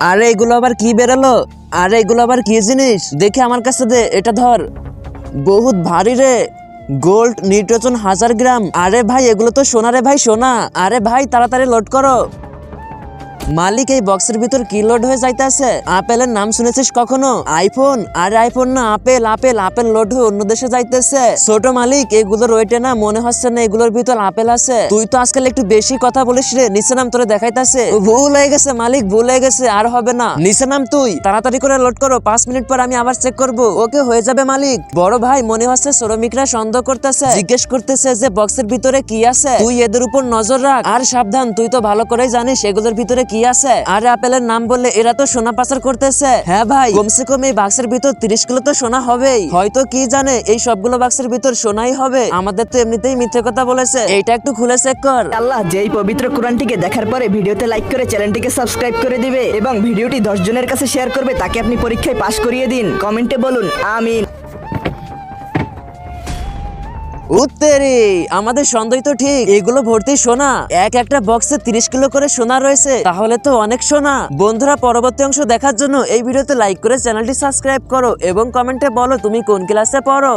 আরে এগুলো আবার কি বেরোলো? আরে এগুলো আবার কি জিনিস? দেখে আমার কাছে দে, এটা ধর। বহুত ভারী রে। গোল্ড নিউট্রন 1000 গ্রাম। আরে ভাই এগুলো তো সোনা রে ভাই, সোনা। আরে ভাই তাড়াতাড়ি লোড করো। মালিক এই বক্সের ভিতর কি লোড হয়ে যাইতেছে? আপেলের নাম শুনেছিস কখনো? আইফোন? আরে আইফোন না, আপেল আপেল আপেল লোড হয়ে অন্য দেশে যাইতেছে। ছোট মালিক এগুলোর ওইটা না মনে হচ্ছে না এগুলোর ভিতর আপেল আছে। তুই তো আজকাল একটু বেশি কথা বলিস রে। নিচে নাম, তোরে দেখাইতেছে। ভুল হয়ে গেছে মালিক, ভুল হয়ে গেছে, আর হবে না। নিচে নাম, তুই তাড়াতাড়ি করে লোড করো। 5 মিনিট পর আমি আবার চেক করব। ওকে হয়ে যাবে মালিক। বড় ভাই মনে হচ্ছে শ্রমিকরা সন্দেহ করতেছে, জিজ্ঞেস করতেছে যে বক্সের ভিতরে কি আছে। তুই এদের উপর নজর রাখ আর সাবধান। তুই তো ভালো করেই জানিস এগুলোর ভিতরে কি আছে। আরে আপেলের নাম বললে এরা তো সোনা পাচার করতেছে। হ্যাঁ ভাই, কমসে কম এই বাক্সের ভিতর 30 কিলো তো সোনা হবেই। হয়তো কি জানে এই সবগুলো বাক্সের ভিতর সোনাই হবে। আমাদের তো এমনিতেই মিথ্যে কথা বলেছে। এইটা একটু খুলে চেক কর। আল্লাহ যেই পবিত্র কোরআনটিকে দেখার পরে ভিডিওতে লাইক করে চ্যানেলটিকে সাবস্ক্রাইব করে দিবে এবং ভিডিওটি 10 জনের কাছে শেয়ার করবে, তাকে আপনি পরীক্ষায় পাশ করিয়ে দিন। কমেন্টে বলুন আমিন। উত্তেরি, আমাদের সন্দেহ তো ঠিক। এগুলো ভর্তি সোনা। একটা বক্সে 30 কিলো করে সোনা রয়েছে। তাহলে তো অনেক সোনা। বন্ধুরা, পরবর্তী অংশ দেখার জন্য এই ভিডিওতে লাইক করে চ্যানেলটি সাবস্ক্রাইব করো এবং কমেন্টে বলো তুমি কোন ক্লাসে পড়ো।